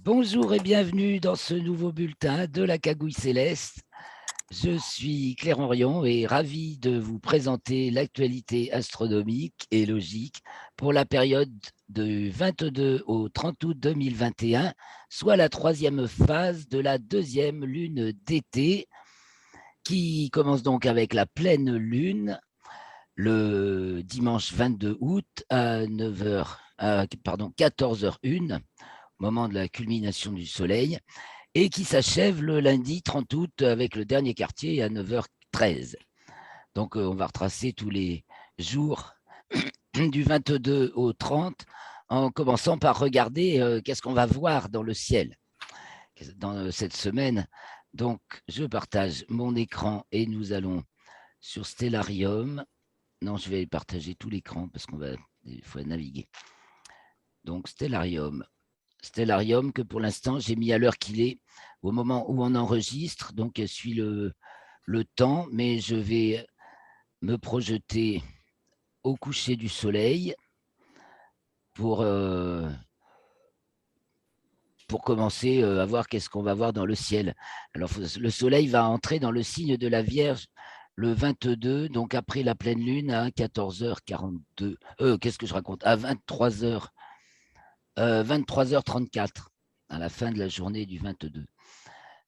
Bonjour et bienvenue dans ce nouveau bulletin de la Cagouille Céleste. Je suis Claire Henrion et ravi de vous présenter l'actualité astronomique et logique pour la période du 22 au 30 août 2021, soit la troisième phase de la deuxième lune d'été, qui commence donc avec la pleine lune le dimanche 22 août à 14h01, moment de la culmination du soleil, et qui s'achève le lundi 30 août avec le dernier quartier à 9h13. Donc, on va retracer tous les jours du 22 au 30, en commençant par regarder qu'est-ce qu'on va voir dans le ciel dans cette semaine. Donc, je partage mon écran et nous allons sur Stellarium. Non, je vais partager tout l'écran parce il faut naviguer. Donc, Stellarium que pour l'instant, j'ai mis à l'heure qu'il est au moment où on enregistre. Donc, je suis le temps, mais je vais me projeter au coucher du soleil pour commencer à voir qu'est-ce qu'on va voir dans le ciel. Alors, le soleil va entrer dans le signe de la Vierge le 22, donc après la pleine lune à 14h42. Qu'est-ce que je raconte? À 23h, 23h34, à la fin de la journée du 22.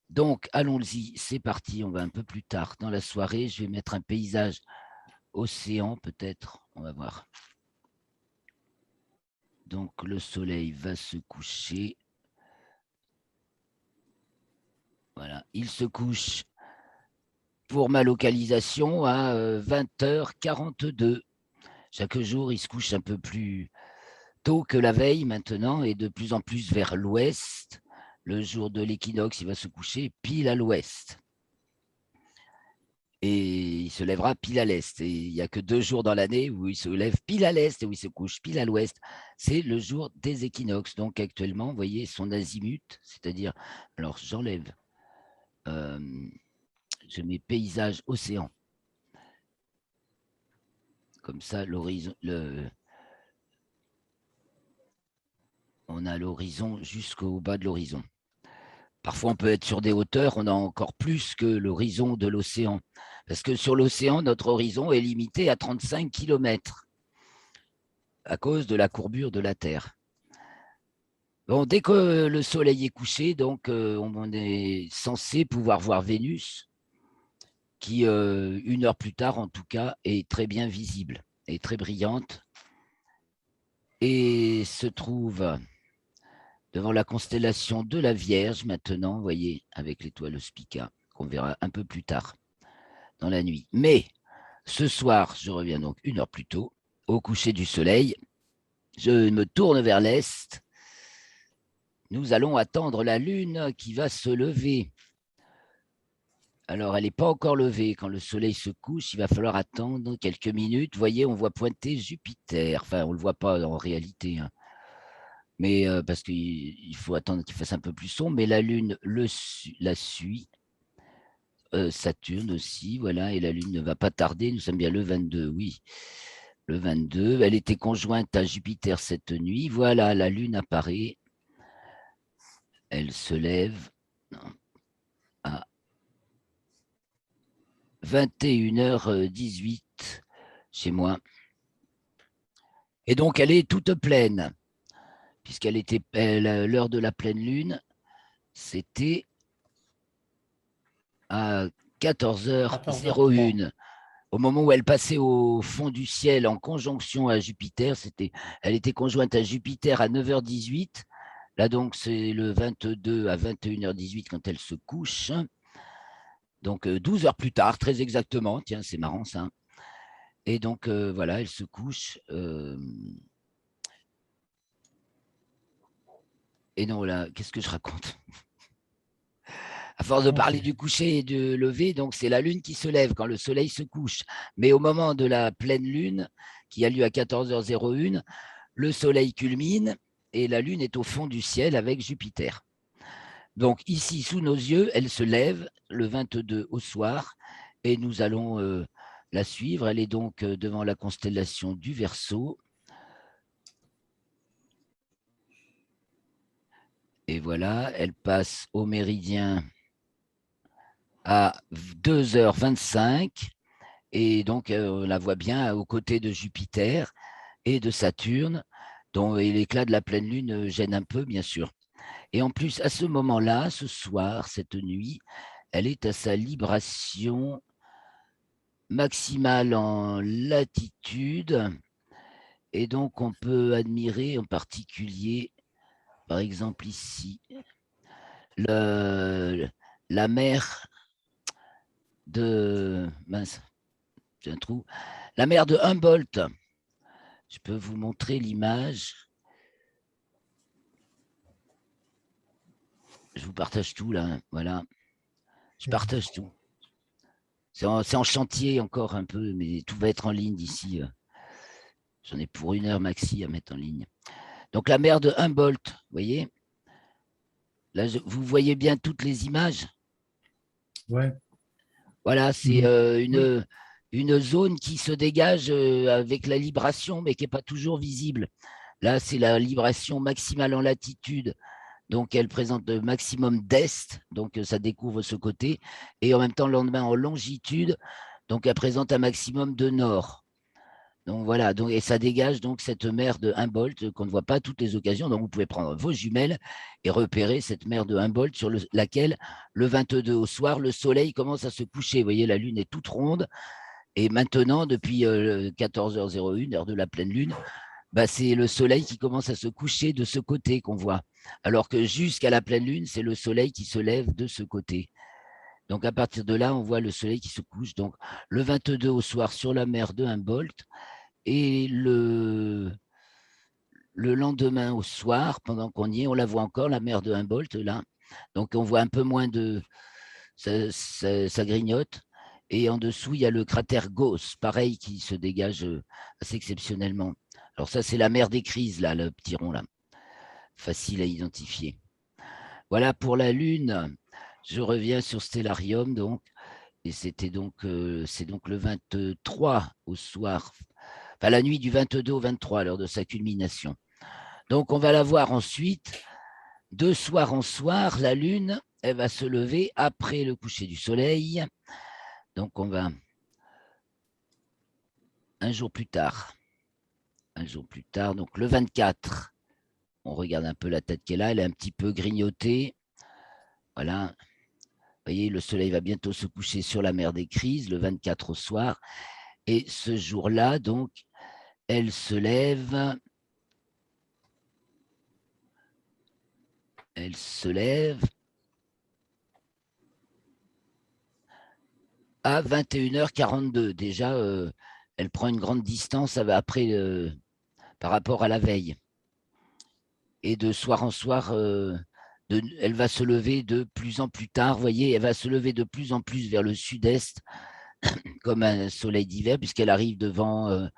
Donc, allons-y, c'est parti. On va un peu plus tard dans la soirée. Je vais mettre un paysage océan, peut-être. On va voir. Donc, le soleil va se coucher. Voilà, il se couche pour ma localisation à 20h42. Chaque jour, il se couche un peu plus tôt que la veille maintenant et de plus en plus vers l'ouest. Le jour de l'équinoxe, il va se coucher pile à l'ouest. Et il se lèvera pile à l'est. Et il n'y a que 2 jours dans l'année où il se lève pile à l'est et où il se couche pile à l'ouest. C'est le jour des équinoxes. Donc actuellement, vous voyez son azimut, c'est-à-dire, alors j'enlève, je mets paysage océan. Comme ça, l'horizon, on a l'horizon jusqu'au bas de l'horizon. Parfois, on peut être sur des hauteurs, on a encore plus que l'horizon de l'océan. Parce que sur l'océan, notre horizon est limité à 35 km à cause de la courbure de la Terre. Bon, dès que le soleil est couché, donc on est censé pouvoir voir Vénus, qui, 1 heure plus tard, en tout cas, est très bien visible et très brillante, et se trouve devant la constellation de la Vierge maintenant, vous voyez, avec l'étoile Spica, qu'on verra un peu plus tard dans la nuit. Mais ce soir, je reviens donc 1 heure plus tôt, au coucher du soleil, je me tourne vers l'est. Nous allons attendre la lune qui va se lever. Alors, elle n'est pas encore levée. Quand le soleil se couche, il va falloir attendre quelques minutes. Vous voyez, on voit pointer Jupiter. Enfin, on ne le voit pas en réalité, hein. Mais parce qu'il faut attendre qu'il fasse un peu plus sombre. Mais la lune la suit. Saturne aussi, voilà. Et la lune ne va pas tarder. Nous sommes bien le 22, oui. Le 22. Elle était conjointe à Jupiter cette nuit. Voilà, la lune apparaît. Elle se lève à 21h18 chez moi. Et donc, elle est toute pleine, puisqu'elle était l'heure de la pleine lune, c'était à 14h03. 14h01. Au moment où elle passait au fond du ciel en conjonction à Jupiter, elle était conjointe à Jupiter à 9h18. Là, donc, c'est le 22 à 21h18 quand elle se couche. Donc, 12 heures plus tard, très exactement. Tiens, c'est marrant ça. Et donc, voilà, elle se couche. Et non, là, qu'est-ce que je raconte? À force de Ok. parler du coucher et du lever, donc c'est la lune qui se lève quand le soleil se couche. Mais au moment de la pleine lune, qui a lieu à 14h01, le soleil culmine et la lune est au fond du ciel avec Jupiter. Donc ici, sous nos yeux, elle se lève le 22 au soir et nous allons la suivre. Elle est donc devant la constellation du Verseau. Et voilà, elle passe au méridien à 2h25. Et donc, on la voit bien aux côtés de Jupiter et de Saturne, dont l'éclat de la pleine lune gêne un peu, bien sûr. Et en plus, à ce moment-là, ce soir, cette nuit, elle est à sa libration maximale en latitude. Et donc, on peut admirer en particulier, par exemple ici, la mer de... Mince, j'ai un trou. La mer de Humboldt. Je peux vous montrer l'image. Je vous partage tout là, voilà. Je partage tout. C'est en chantier encore un peu, mais tout va être en ligne d'ici. J'en ai pour 1 heure maxi à mettre en ligne. Donc la mer de Humboldt, vous voyez. Là, vous voyez bien toutes les images. Ouais. Voilà, c'est Oui. une zone qui se dégage avec la libration, mais qui n'est pas toujours visible. Là, c'est la libration maximale en latitude. Donc, elle présente le maximum d'est, donc ça découvre ce côté. Et en même temps, le lendemain, en longitude, donc elle présente un maximum de nord. Donc voilà, donc, et ça dégage donc cette mer de Humboldt qu'on ne voit pas à toutes les occasions. Donc vous pouvez prendre vos jumelles et repérer cette mer de Humboldt sur laquelle, le 22 au soir, le soleil commence à se coucher. Vous voyez, la lune est toute ronde. Et maintenant, depuis 14h01, heure de la pleine lune, bah, c'est le soleil qui commence à se coucher de ce côté qu'on voit. Alors que jusqu'à la pleine lune, c'est le soleil qui se lève de ce côté. Donc à partir de là, on voit le soleil qui se couche. Donc le 22 au soir sur la mer de Humboldt et le lendemain au soir, pendant qu'on y est, on la voit encore, la mer de Humboldt, là. Donc on voit un peu moins de... Ça grignote. Et en dessous, il y a le cratère Gauss, pareil, qui se dégage assez exceptionnellement. Alors ça, c'est la mer des crises, là, le petit rond, là. Facile à identifier. Voilà pour la Lune. Je reviens sur Stellarium, donc. Et c'était donc, c'est donc le 23 au soir, enfin la nuit du 22 au 23, l'heure de sa culmination. Donc on va la voir ensuite, de soir en soir, la Lune, elle va se lever après le coucher du soleil. Donc on va un jour plus tard, donc le 24, on regarde un peu la tête qu'elle a, elle est un petit peu grignotée. Voilà, vous voyez, le soleil va bientôt se coucher sur la mer des crises, le 24 au soir. Et ce jour-là, donc, elle se lève. Elle se lève à 21h42. Déjà, elle prend une grande distance après, par rapport à la veille. Et de soir en soir, elle va se lever de plus en plus tard. Vous voyez, elle va se lever de plus en plus vers le sud-est, comme un soleil d'hiver, puisqu'elle arrive devant.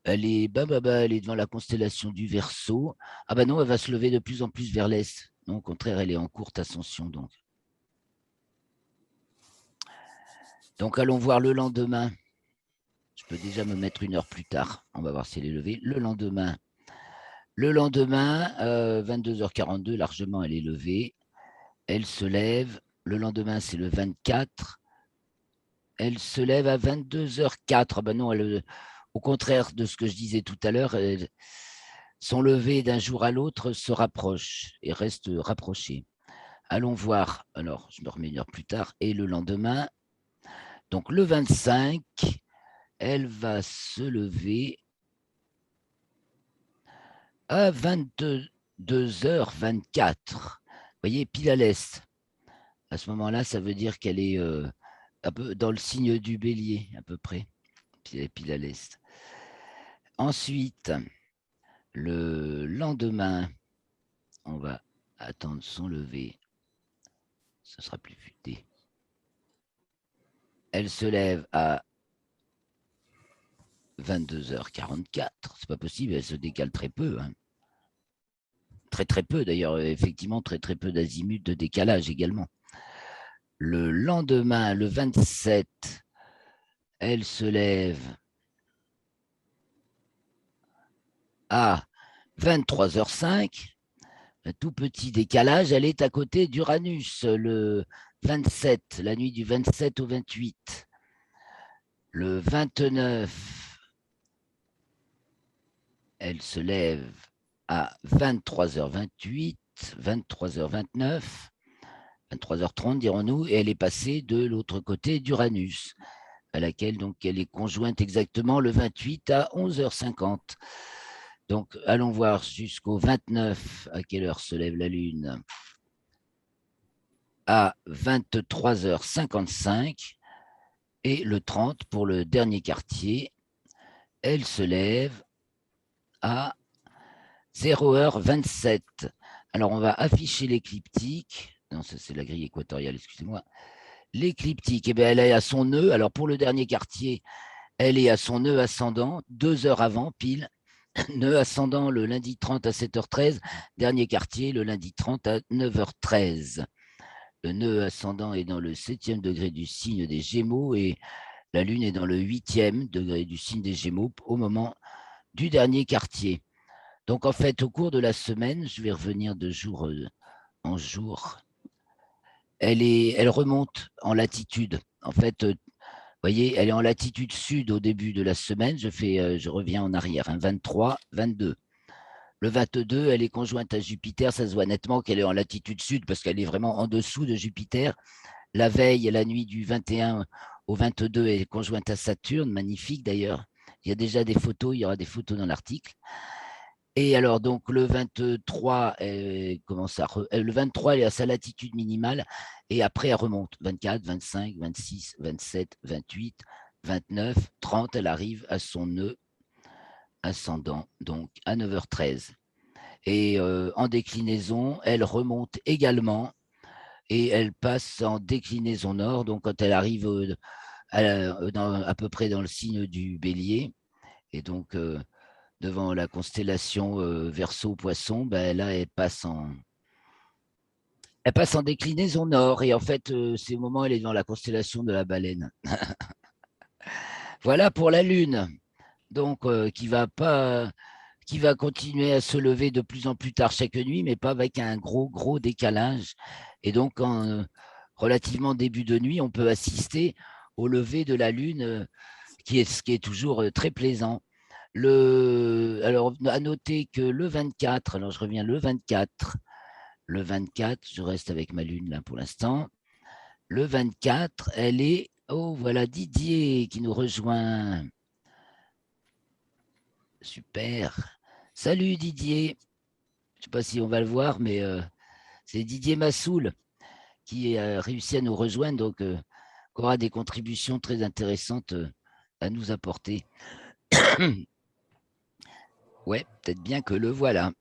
Elle est, elle est devant la constellation du Verseau. Ah bah non, elle va se lever de plus en plus vers l'est. Non, au contraire, elle est en courte ascension. Donc allons voir le lendemain. Je peux déjà me mettre 1 heure plus tard. On va voir si elle est levée. Le lendemain, 22h42, largement, elle est levée. Elle se lève. Le lendemain, c'est le 24. Elle se lève à 22h04. Ben non, au contraire de ce que je disais tout à l'heure, son lever d'un jour à l'autre se rapproche et reste rapproché. Allons voir. Alors, je me remets 1 heure plus tard. Et le lendemain, donc le 25, elle va se lever à 22h24. Vous voyez, pile à l'est. À ce moment-là, ça veut dire qu'elle est un peu dans le signe du bélier, à peu près. Pile à l'est. Ensuite, le lendemain, on va attendre son lever. Ce sera plus futé. Elle se lève à 22h44. C'est pas possible, elle se décale très peu. Hein. Très très peu d'ailleurs, effectivement, très très peu d'azimut de décalage également. Le lendemain, le 27, elle se lève à 23h05. un tout petit décalage, elle est à côté d'Uranus, le 27, la nuit du 27 au 28. Le 29, elle se lève à 23h28, 23h29, 23h30 dirons-nous, et elle est passée de l'autre côté d'Uranus, à laquelle donc elle est conjointe exactement le 28 à 11h50. Donc allons voir jusqu'au 29 à quelle heure se lève la Lune. À 23h55 et le 30 pour le dernier quartier, elle se lève à 0h27. Alors on va afficher l'écliptique. Non, ça c'est la grille équatoriale, excusez-moi. L'écliptique, eh bien, elle est à son nœud. Alors pour le dernier quartier, elle est à son nœud ascendant, 2 heures avant, pile. Nœud ascendant le lundi 30 à 7h13, dernier quartier le lundi 30 à 9h13. Le nœud ascendant est dans le 7e degré du signe des Gémeaux et la Lune est dans le 8e degré du signe des Gémeaux au moment du dernier quartier. Donc en fait, au cours de la semaine, je vais revenir de jour en jour, elle remonte en latitude. En fait, vous voyez, elle est en latitude sud au début de la semaine. Je reviens en arrière, 23, 22. Le 22, elle est conjointe à Jupiter. Ça se voit nettement qu'elle est en latitude sud parce qu'elle est vraiment en dessous de Jupiter. La veille, la nuit du 21 au 22, elle est conjointe à Saturne. Magnifique d'ailleurs. Il y a déjà des photos, il y aura des photos dans l'article. Et alors, donc, le 23, le 23, elle est à sa latitude minimale et après, elle remonte. 24, 25, 26, 27, 28, 29, 30, elle arrive à son nœud ascendant, donc à 9h13. Et en déclinaison, elle remonte également et elle passe en déclinaison nord. Donc, quand elle arrive à peu près dans le signe du Bélier, et donc devant la constellation Verseau-Poisson, ben là, elle passe en déclinaison nord. Et en fait, c'est au moment où elle est dans la constellation de la Baleine. Voilà pour la Lune, donc qui va continuer à se lever de plus en plus tard chaque nuit, mais pas avec un gros décalage. Et donc, en relativement début de nuit, on peut assister au lever de la Lune, ce qui est toujours très plaisant. Alors, à noter que le 24, alors je reviens le 24, je reste avec ma Lune là pour l'instant. Le 24, elle est, oh voilà Didier qui nous rejoint. Super. Salut Didier. Je ne sais pas si on va le voir, mais c'est Didier Massoul qui a réussi à nous rejoindre, donc aura des contributions très intéressantes à nous apporter. Ouais, peut-être bien que le voilà.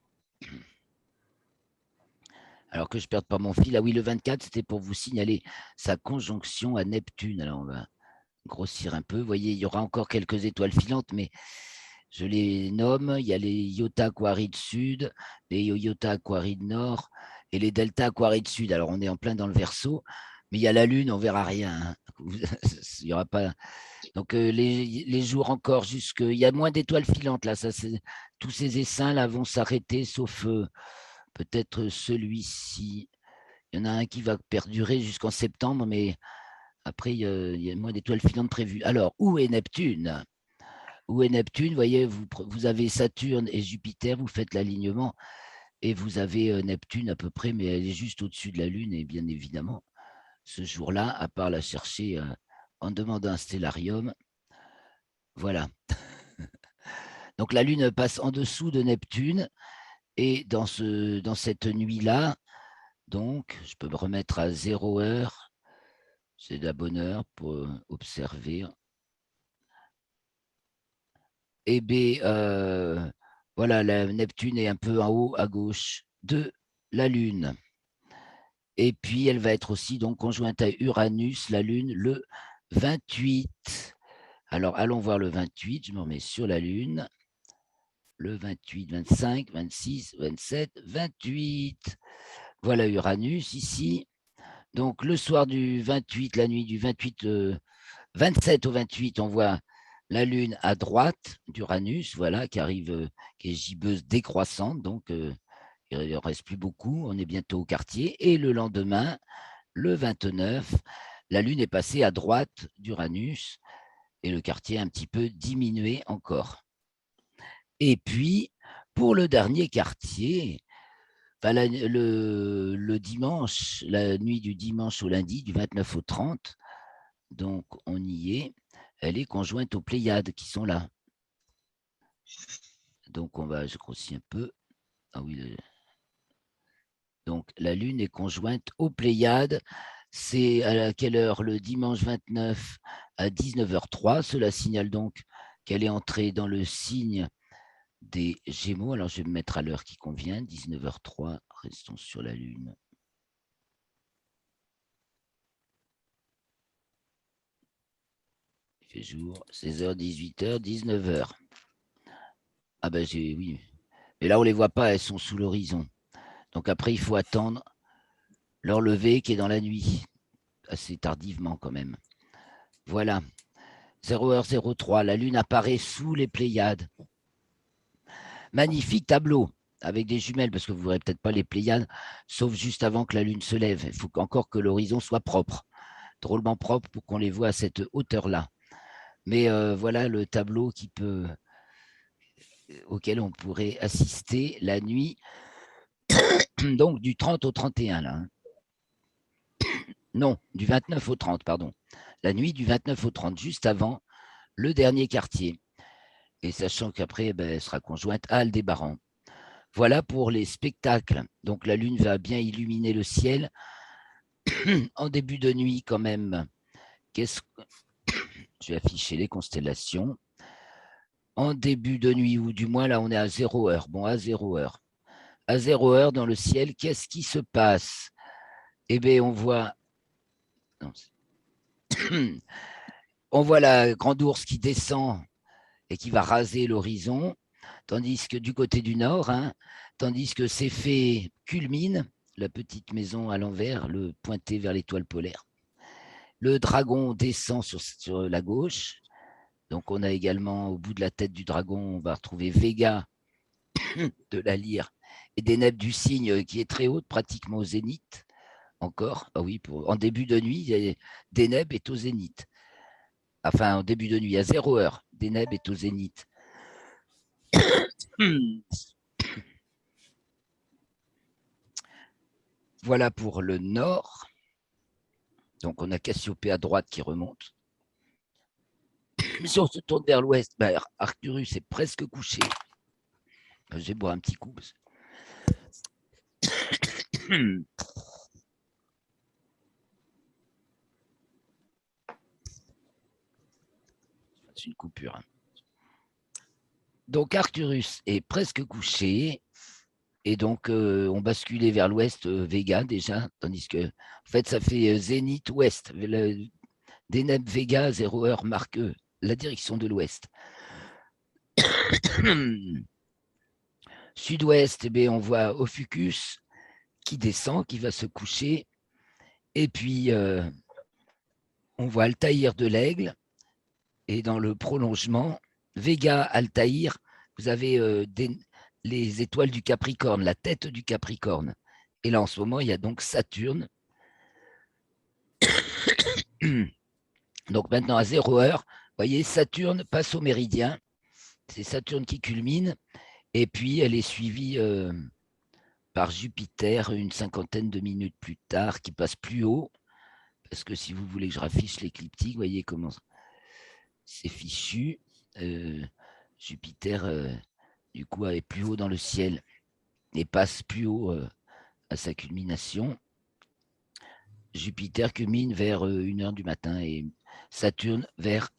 Alors que je ne perde pas mon fil. Ah oui, le 24, c'était pour vous signaler sa conjonction à Neptune. Alors on va grossir un peu. Vous voyez, il y aura encore quelques étoiles filantes, mais je les nomme. Il y a les Iota Aquarides Sud, les Iota Aquarides Nord et les Delta Aquarides Sud. Alors, on est en plein dans le Verseau, mais il y a la Lune, on ne verra rien. Il n'y aura pas. Donc, les jours encore, il y a moins d'étoiles filantes là. Tous ces essaims là vont s'arrêter, sauf peut-être celui-ci. Il y en a un qui va perdurer jusqu'en septembre, mais après, il y a moins d'étoiles filantes prévues. Alors, où est Neptune? Où est Neptune? Vous voyez, vous avez Saturne et Jupiter, vous faites l'alignement et vous avez Neptune à peu près, mais elle est juste au-dessus de la Lune. Et bien évidemment, ce jour-là, à part la chercher en demandant un stellarium, voilà. Donc la Lune passe en dessous de Neptune et dans cette nuit-là, donc je peux me remettre à 0 heure. C'est de la bonne heure pour observer. Et B, voilà, la Neptune est un peu en haut à gauche de la Lune. Et puis, elle va être aussi donc conjointe à Uranus, la Lune, le 28. Alors, allons voir le 28. Je me remets sur la Lune. Le 28, 25, 26, 27, 28. Voilà Uranus ici. Donc, le soir du 28, la nuit du 28, 27 au 28, on voit la Lune à droite d'Uranus, voilà, qui arrive, qui est gibbeuse décroissante, donc Il n'en reste plus beaucoup, on est bientôt au quartier. Et le lendemain, le 29, la Lune est passée à droite d'Uranus et le quartier a un petit peu diminué encore. Et puis, pour le dernier quartier, le dimanche, la nuit du dimanche au lundi, du 29 au 30, donc on y est, elle est conjointe aux Pléiades qui sont là. Donc je grossis un peu. Ah oui, donc la Lune est conjointe aux Pléiades. C'est à quelle heure? Le dimanche 29 à 19h03. Cela signale donc qu'elle est entrée dans le signe des Gémeaux. Alors, je vais me mettre à l'heure qui convient, 19h03. Restons sur la Lune. Il fait jour, 16h, 18h, 19h. Ah ben, oui. Mais là, on ne les voit pas, elles sont sous l'horizon. Donc après, il faut attendre leur lever qui est dans la nuit, assez tardivement quand même. Voilà. 0h03, la Lune apparaît sous les Pléiades. Magnifique tableau avec des jumelles, parce que vous ne verrez peut-être pas les Pléiades, sauf juste avant que la Lune se lève. Il faut encore que l'horizon soit propre, drôlement propre pour qu'on les voit à cette hauteur-là. Mais voilà le tableau auquel on pourrait assister la nuit, donc du 30 au 31. Là. Non, du 29 au 30, pardon. La nuit du 29 au 30, juste avant le dernier quartier. Et sachant qu'après, elle sera conjointe à Aldébaran. Voilà pour les spectacles. Donc la Lune va bien illuminer le ciel. En début de nuit, quand même, je vais afficher les constellations. En début de nuit, ou du moins là, on est à 0 heure. Bon, à 0 heure. À 0 heure dans le ciel, qu'est-ce qui se passe? Eh bien, on voit. Non, on voit la grande ours qui descend et qui va raser l'horizon, tandis que du côté du nord, tandis que ces fées culminent, la petite maison à l'envers, le pointé vers l'étoile polaire. Le dragon descend sur la gauche. Donc, on a également, au bout de la tête du dragon, on va retrouver Vega de la lyre et des Deneb du cygne qui est très haute, pratiquement au zénith. Encore, ah oui, en début de nuit, Deneb est au zénith. Enfin, en début de nuit, à 0 heure, Deneb est au zénith. Voilà pour le nord. Donc, on a Cassiopée à droite qui remonte. Si on se tourne vers l'ouest, Arcturus est presque couché. Je vais boire un petit coup. C'est une coupure. Donc, Arcturus est presque couché. Et donc, on basculait vers l'ouest, Vega déjà, tandis que, en fait, ça fait zénith-ouest. Deneb Vega, 0 heure, marque la direction de l'ouest. Sud-ouest, on voit Ophiuchus qui descend, qui va se coucher. Et puis, on voit Altaïr de l'Aigle. Et dans le prolongement, Vega, Altaïr, vous avez les étoiles du Capricorne, la tête du Capricorne. Et là, en ce moment, il y a donc Saturne. Donc maintenant, à 0 heure, vous voyez, Saturne passe au méridien. C'est Saturne qui culmine. Et puis, elle est suivie par Jupiter une cinquantaine de minutes plus tard, qui passe plus haut. Parce que si vous voulez que je raffiche l'écliptique, vous voyez comment c'est fichu. Jupiter, du coup, est plus haut dans le ciel et passe plus haut à sa culmination. Jupiter culmine vers 1h du matin et Saturne vers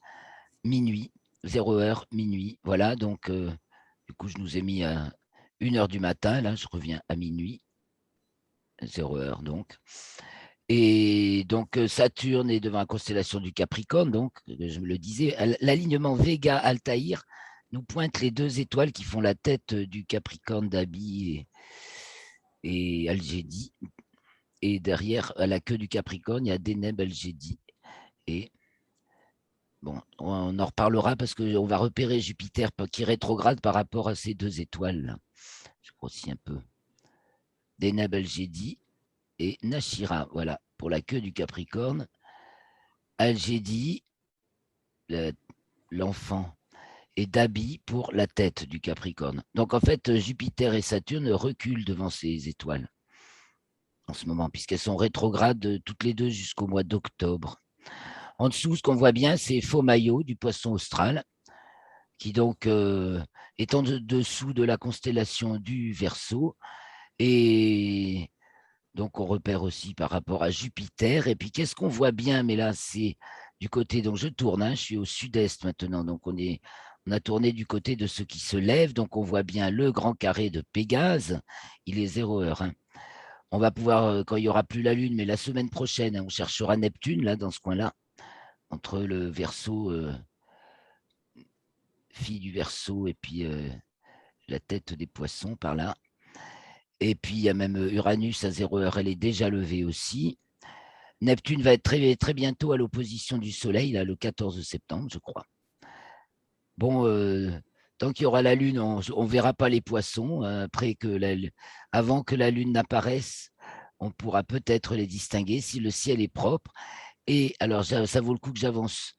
minuit, 0 heure, minuit. Voilà, donc du coup, je nous ai mis à 1h du matin. Là, je reviens à minuit, 0 heure donc. Et donc, Saturne est devant la constellation du Capricorne, donc, je me le disais, l'alignement Vega-Altaïr nous pointe les deux étoiles qui font la tête du Capricorne d'Abi et Algédie. Et derrière, à la queue du Capricorne, il y a Deneb Algédie. Et bon, on en reparlera parce qu'on va repérer Jupiter qui rétrograde par rapport à ces deux étoiles. Je grossis un peu. d'Enab Al-Jedi et Nashira, voilà, pour la queue du Capricorne. Al-Jedi, l'enfant, et Dabi pour la tête du Capricorne. Donc en fait, Jupiter et Saturne reculent devant ces étoiles en ce moment, puisqu'elles sont rétrogrades toutes les deux jusqu'au mois d'octobre. En dessous, ce qu'on voit bien, c'est Faux-Maillot du Poisson austral, qui donc est en dessous de la constellation du Verseau. Et donc, on repère aussi par rapport à Jupiter. Et puis, qu'est-ce qu'on voit bien? Mais là, c'est du côté, donc je tourne, hein, je suis au sud-est maintenant. Donc, on a tourné du côté de ce qui se lève. Donc, on voit bien le grand carré de Pégase. Il est 0 heure. Hein. On va pouvoir, quand il n'y aura plus la Lune, mais la semaine prochaine, hein, on cherchera Neptune, là, dans ce coin-là, entre le Verseau, fille du Verseau, et puis la tête des poissons par là. Et puis, il y a même Uranus à 0 heure, elle est déjà levée aussi. Neptune va être très, très bientôt à l'opposition du Soleil, là, le 14 septembre, je crois. Bon, tant qu'il y aura la Lune, on ne verra pas les poissons. Avant que la Lune n'apparaisse, on pourra peut-être les distinguer si le ciel est propre. Et alors, ça vaut le coup que j'avance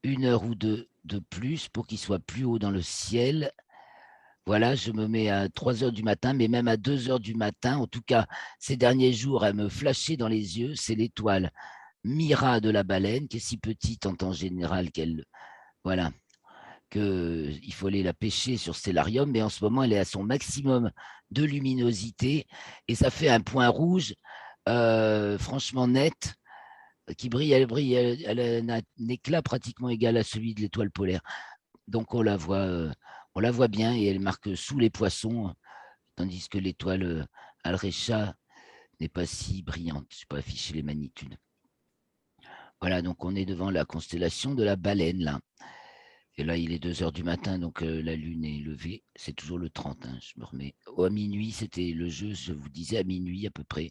1 heure ou 2 de plus pour qu'il soit plus haut dans le ciel. Voilà, je me mets à 3 heures du matin, mais même à 2 heures du matin, en tout cas, ces derniers jours, elle me flashait dans les yeux, c'est l'étoile Mira de la baleine, qui est si petite en temps général voilà, qu'il faut aller la pêcher sur Stellarium, mais en ce moment, elle est à son maximum de luminosité, et ça fait un point rouge, franchement net, qui brille, elle a un éclat pratiquement égal à celui de l'étoile polaire. Donc on la voit bien et elle marque sous les poissons, tandis que l'étoile Alrecha n'est pas si brillante. Je n'ai pas affiché les magnitudes. Voilà, donc on est devant la constellation de la baleine, là. Et là, il est 2 heures du matin, donc la Lune est levée. C'est toujours le 30, hein, je me remets. À minuit, c'était le jeu, je vous disais, à minuit à peu près.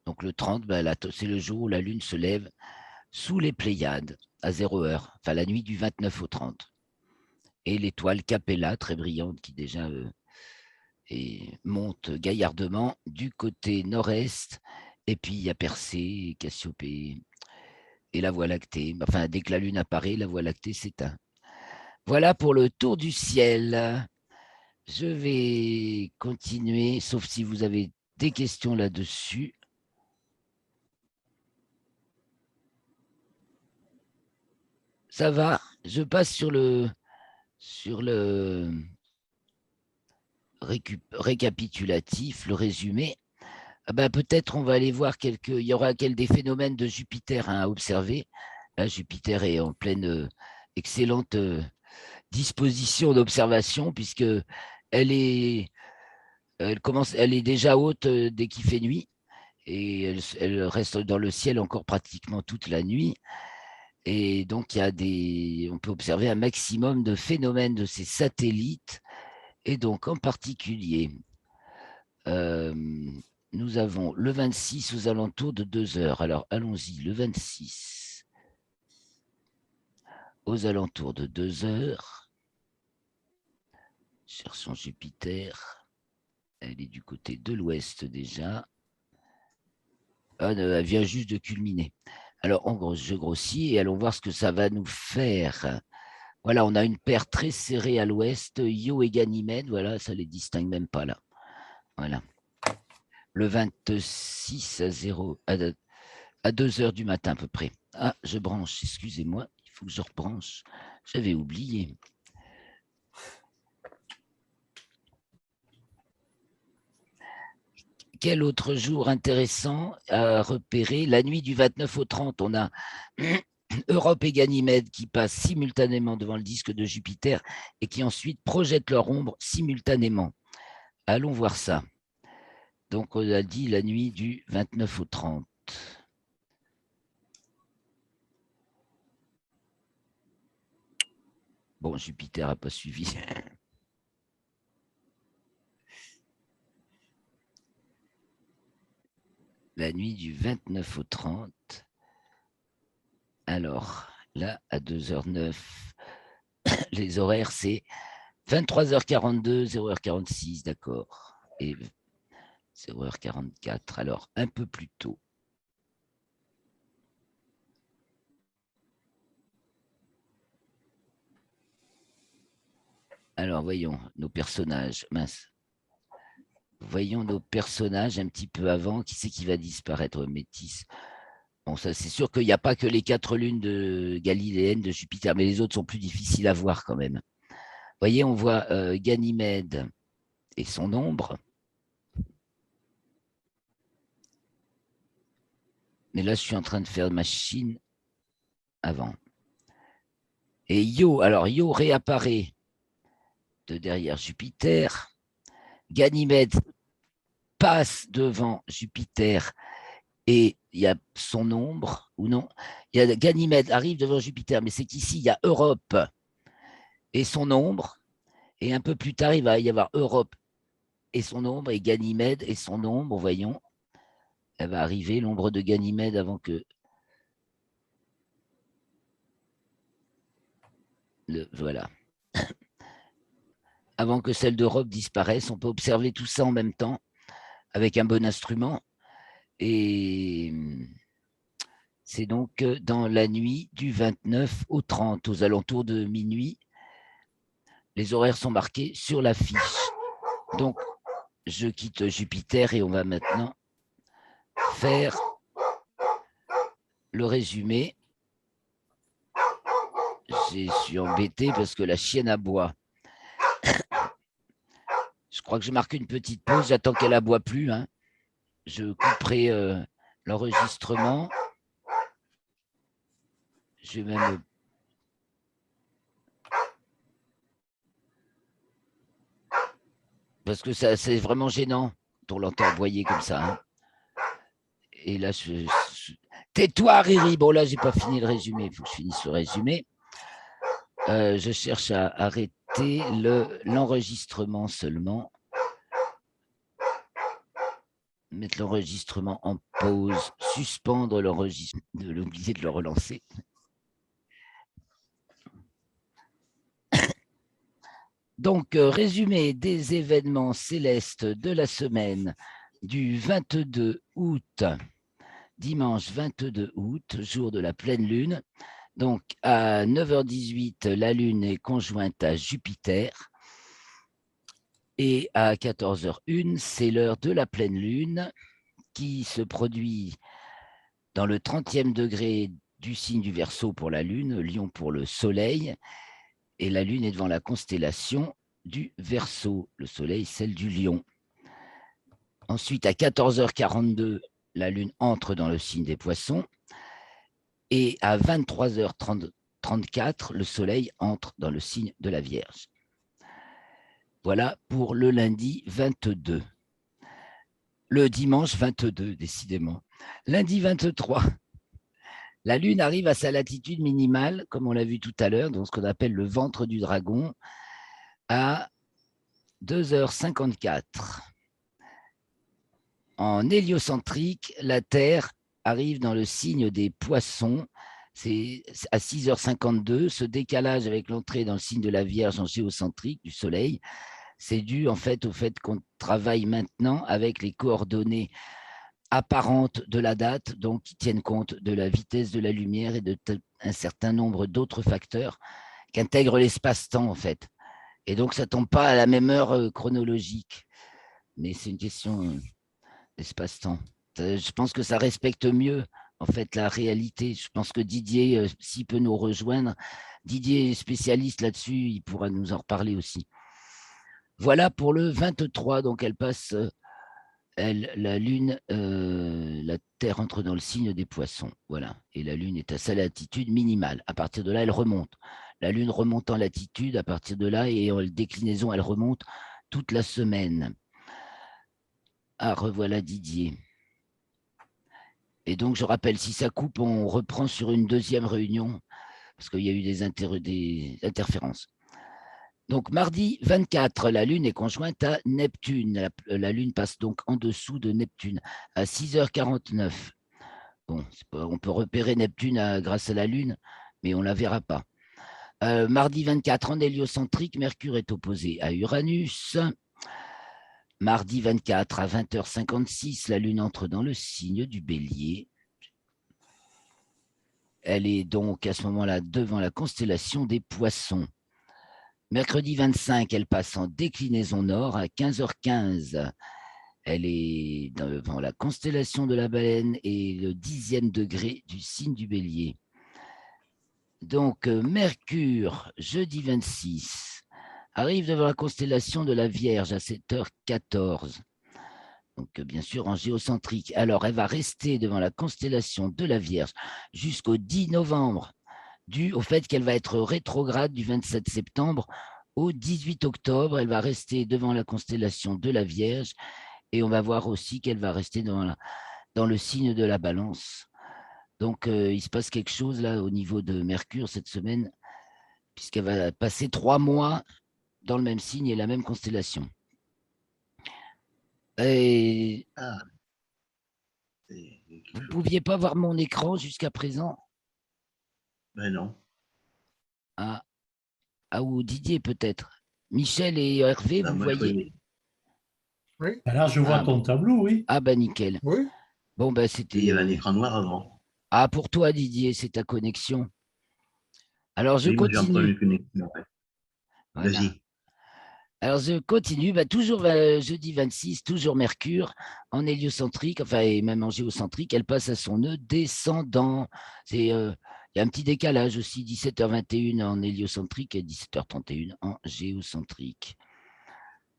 Donc le 30, c'est le jour où la Lune se lève sous les Pléiades, à 0 heure, enfin la nuit du 29 au 30. Et l'étoile Capella, très brillante, qui déjà et monte gaillardement du côté nord-est. Et puis il y a Persée, Cassiopée et la Voie lactée. Enfin, dès que la Lune apparaît, la Voie lactée s'éteint. Voilà pour le tour du ciel. Je vais continuer, sauf si vous avez des questions là-dessus. Ça va, je passe sur le récapitulatif, le résumé. Ah ben, peut-être on va aller voir il y aura des phénomènes de Jupiter à observer. Là, Jupiter est en pleine excellente disposition d'observation puisque elle est déjà haute dès qu'il fait nuit et elle reste dans le ciel encore pratiquement toute la nuit. Et donc, on peut observer un maximum de phénomènes de ces satellites. Et donc, en particulier, nous avons le 26 aux alentours de 2 heures. Alors, allons-y, le 26 aux alentours de 2 heures. Cherchons Jupiter. Elle est du côté de l'ouest déjà. Elle vient juste de culminer. Alors, en gros, je grossis et allons voir ce que ça va nous faire. Voilà, on a une paire très serrée à l'ouest, Io et Ganymède. Voilà, ça ne les distingue même pas là. Voilà. Le 26 à 2 heures du matin à peu près. Ah, je branche, excusez-moi, il faut que je rebranche. J'avais oublié. Quel autre jour intéressant à repérer? La nuit du 29 au 30, on a Europe et Ganymède qui passent simultanément devant le disque de Jupiter et qui ensuite projettent leur ombre simultanément. Allons voir ça. Donc, on a dit la nuit du 29 au 30. Bon, Jupiter n'a pas suivi. La nuit du 29 au 30. Alors, là, à 2h09, les horaires, c'est 23h42, 0h46, d'accord. Et 0h44. Alors, un peu plus tôt. Alors, voyons nos personnages. Mince. Voyons nos personnages un petit peu avant. Qui c'est qui va disparaître? Métis. Bon, ça, c'est sûr qu'il n'y a pas que les 4 lunes de galiléennes de Jupiter, mais les autres sont plus difficiles à voir quand même. Vous voyez, on voit Ganymède et son ombre. Mais là, je suis en train de faire machine avant. Et Io, alors Io réapparaît de derrière Jupiter. Ganymède passe devant Jupiter et il y a son ombre, ou non? Il y a Ganymède arrive devant Jupiter, mais c'est qu'ici, il y a Europe et son ombre. Et un peu plus tard, il va y avoir Europe et son ombre, et Ganymède et son ombre, voyons. Elle va arriver, l'ombre de Ganymède, avant que... Voilà. Avant que celle d'Europe disparaisse, on peut observer tout ça en même temps, avec un bon instrument. Et c'est donc dans la nuit du 29 au 30, aux alentours de minuit. Les horaires sont marqués sur la fiche. Donc, je quitte Jupiter et on va maintenant faire le résumé. Je suis embêté parce que la chienne aboie. Je crois que je marque une petite pause. J'attends qu'elle aboie plus. Hein. Je couperai l'enregistrement. Je vais même... Parce que ça, c'est vraiment gênant. On l'entend aboyer comme ça. Hein. Et là, tais-toi, Riri. Bon, là, j'ai pas fini le résumé. Il faut que je finisse le résumé. Je cherche à arrêter l'enregistrement seulement. Mettre l'enregistrement en pause. Suspendre l'enregistrement. De l'oublier de le relancer. Donc, résumé des événements célestes de la semaine du 22 août, dimanche 22 août, jour de la pleine lune. Donc, à 9h18, la lune est conjointe à Jupiter. Et à 14h01, c'est l'heure de la pleine lune qui se produit dans le 30e degré du signe du Verseau pour la lune, Lion pour le soleil. Et la lune est devant la constellation du Verseau, le soleil, celle du Lion. Ensuite, à 14h42, la lune entre dans le signe des Poissons. Et à 23h34, le soleil entre dans le signe de la Vierge. Voilà pour le lundi 22. Le dimanche 22, décidément. Lundi 23, la lune arrive à sa latitude minimale, comme on l'a vu tout à l'heure, dans ce qu'on appelle le ventre du dragon, à 2h54. En héliocentrique, la Terre arrive dans le signe des Poissons, c'est à 6h52. Ce décalage avec l'entrée dans le signe de la Vierge en géocentrique du Soleil, c'est dû en fait au fait qu'on travaille maintenant avec les coordonnées apparentes de la date, donc qui tiennent compte de la vitesse de la lumière et d'un certain nombre d'autres facteurs qui intègrent l'espace-temps en fait. Et donc ça ne tombe pas à la même heure chronologique, mais c'est une question d'espace-temps. Je pense que ça respecte mieux en fait la réalité. Je pense que Didier, s'il peut nous rejoindre, Didier est spécialiste là-dessus, il pourra nous en reparler aussi. Voilà pour le 23, donc elle passe, la lune, la Terre entre dans le signe des Poissons, voilà, et la lune est à sa latitude minimale. À partir de là, elle remonte. La lune remonte en latitude, à partir de là, et en déclinaison, elle remonte toute la semaine. Ah, revoilà Didier. Et donc, je rappelle, si ça coupe, on reprend sur une deuxième réunion, parce qu'il y a eu des interférences. Donc, mardi 24, la Lune est conjointe à Neptune. La Lune passe donc en dessous de Neptune à 6h49. Bon, on peut repérer Neptune grâce à la Lune, mais on ne la verra pas. Mardi 24, en héliocentrique, Mercure est opposé à Uranus. Mardi 24 à 20h56, la Lune entre dans le signe du Bélier. Elle est donc à ce moment-là devant la constellation des Poissons. Mercredi 25, elle passe en déclinaison nord à 15h15. Elle est devant la constellation de la Baleine et le 10e degré du signe du Bélier. Donc, Mercure, jeudi 26, arrive devant la constellation de la Vierge à 7h14. Donc, bien sûr, en géocentrique. Alors, elle va rester devant la constellation de la Vierge jusqu'au 10 novembre, dû au fait qu'elle va être rétrograde du 27 septembre au 18 octobre. Elle va rester devant la constellation de la Vierge et on va voir aussi qu'elle va rester dans le signe de la Balance. Donc, il se passe quelque chose là au niveau de Mercure cette semaine, puisqu'elle va passer 3 mois dans le même signe et la même constellation. Et vous ne pouviez pas voir mon écran jusqu'à présent? Ben non. Ah, ou Didier peut-être. Michel et Hervé, Ben, vous moi, voyez? Oui. Là, je vois ton tableau, oui. Ah, bah nickel. Oui. Bon, ben Il c'était. y avait un écran noir avant. Ah, pour toi, Didier, c'est ta connexion. Alors, je Oui, moi, j'ai un problème continue. de connexion. Ouais. Voilà. Vas-y. Alors, je continue. Toujours jeudi 26, toujours Mercure en héliocentrique, enfin, et même en géocentrique, elle passe à son nœud descendant. Il y a un petit décalage aussi, 17h21 en héliocentrique et 17h31 en géocentrique.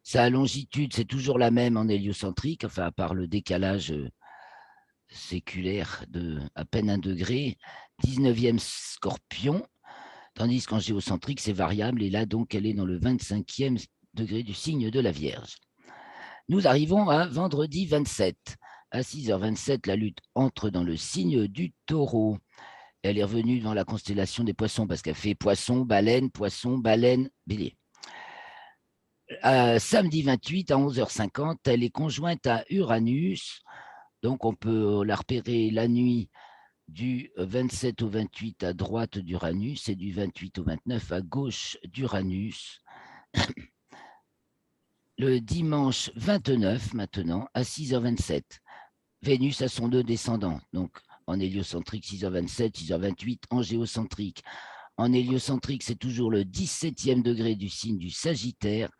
Sa longitude, c'est toujours la même en héliocentrique, enfin, à part le décalage séculaire de à peine 1 degré, 19e Scorpion, tandis qu'en géocentrique, c'est variable, et là, donc, elle est dans le 25e degré du signe de la Vierge. Nous arrivons à vendredi 27. À 6h27, la lutte entre dans le signe du Taureau. Elle est revenue dans la constellation des Poissons parce qu'elle fait Poisson, Baleine, Bélier. Samedi 28 à 11h50, elle est conjointe à Uranus. Donc, on peut la repérer la nuit du 27 au 28 à droite d'Uranus et du 28 au 29 à gauche d'Uranus. Le dimanche 29, maintenant, à 6h27, Vénus a son nœud descendant, donc en héliocentrique 6h27, 6h28, en géocentrique. En héliocentrique, c'est toujours le 17e degré du signe du Sagittaire,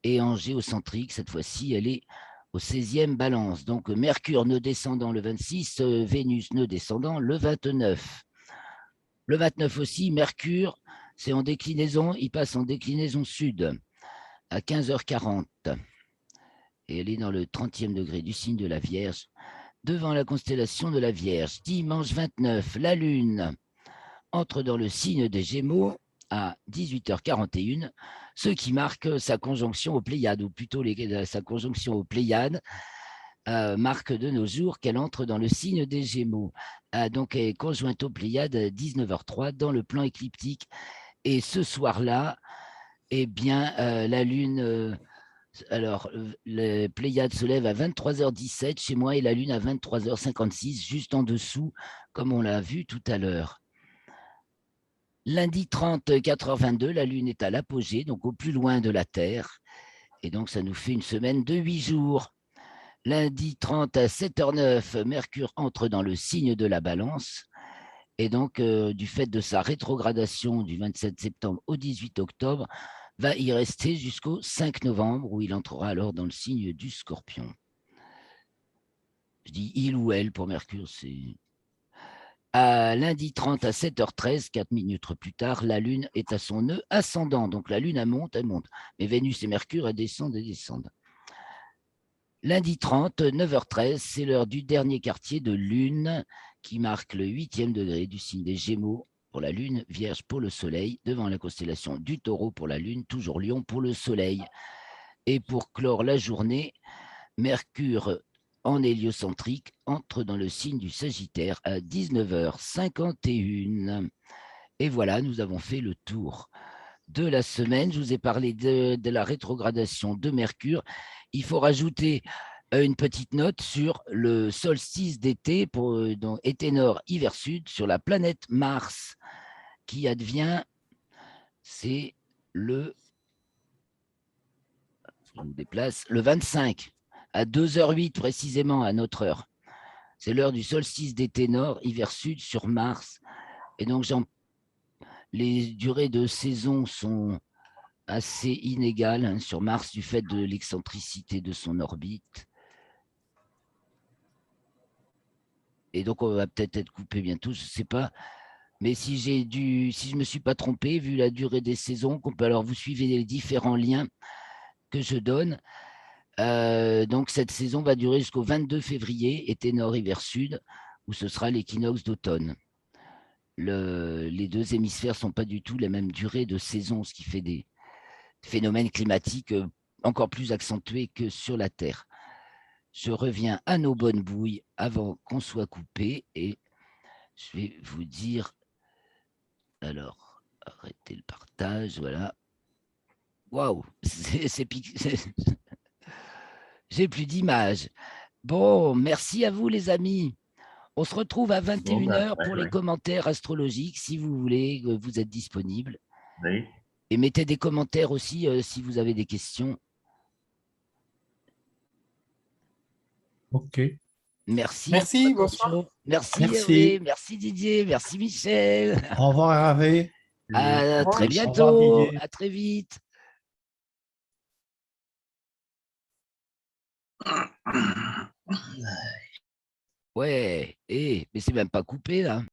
et en géocentrique, cette fois-ci, elle est au 16e Balance. Donc, Mercure nœud descendant le 26, Vénus nœud descendant le 29. Le 29 aussi, Mercure, c'est en déclinaison, il passe en déclinaison sud à 15h40. Et elle est dans le 30e degré du signe de la Vierge, devant la constellation de la Vierge. Dimanche 29, la Lune entre dans le signe des Gémeaux à 18h41, ce qui marque sa conjonction aux Pléiades, ou plutôt sa conjonction aux Pléiades, marque de nos jours qu'elle entre dans le signe des Gémeaux. Donc, elle est conjointe aux Pléiades à 19h03 dans le plan écliptique. Et ce soir-là, eh bien, la Lune... alors, les Pléiades se lèvent à 23h17 chez moi et la Lune à 23h56, juste en dessous, comme on l'a vu tout à l'heure. Lundi 30, 4h22, la Lune est à l'apogée, donc au plus loin de la Terre. Et donc, ça nous fait une semaine de 8 jours. Lundi 30 à 7h09, Mercure entre dans le signe de la Balance. Et donc, du fait de sa rétrogradation du 27 septembre au 18 octobre, va y rester jusqu'au 5 novembre, où il entrera alors dans le signe du Scorpion. Je dis il ou elle pour Mercure, c'est... À lundi 30 à 7h13, 4 minutes plus tard, la Lune est à son nœud ascendant. Donc la Lune, elle monte. Mais Vénus et Mercure, elles descendent. Lundi 30, 9h13, c'est l'heure du dernier quartier de Lune qui marque le 8e degré du signe des Gémeaux pour la Lune, Vierge pour le Soleil, devant la constellation du Taureau pour la Lune, toujours Lion pour le Soleil. Et pour clore la journée, Mercure en héliocentrique entre dans le signe du Sagittaire à 19h51. Et voilà, nous avons fait le tour de la semaine. Je vous ai parlé de la rétrogradation de Mercure. Il faut rajouter une petite note sur le solstice d'été, donc été nord, hiver sud, sur la planète Mars, qui advient, c'est le je me déplace, le 25, à 2h08 précisément à notre heure. C'est l'heure du solstice d'été nord, hiver sud sur Mars. Et donc, les durées de saison sont assez inégales hein, sur Mars du fait de l'excentricité de son orbite. Et donc, on va peut-être être coupé bientôt, je ne sais pas. Mais si je ne me suis pas trompé, vu la durée des saisons, alors vous suivez les différents liens que je donne. Donc, cette saison va durer jusqu'au 22 février, été nord, hiver sud, où ce sera l'équinoxe d'automne. Les deux hémisphères ne sont pas du tout la même durée de saison, ce qui fait des phénomènes climatiques encore plus accentués que sur la Terre. Je reviens à nos bonnes bouilles avant qu'on soit coupé et je vais vous dire, alors, arrêtez le partage, voilà. Waouh, j'ai plus d'images. Bon, merci à vous les amis. On se retrouve à 21h pour les commentaires astrologiques, si vous voulez, vous êtes disponible. Oui. Et mettez des commentaires aussi si vous avez des questions. OK. Merci. Merci, bonsoir. Merci, Merci. Hervé, merci Didier, merci Michel. Au revoir, Hervé. À revoir, très Michel. Au revoir, bientôt, Didier. à très vite. Ouais, mais c'est même pas coupé là.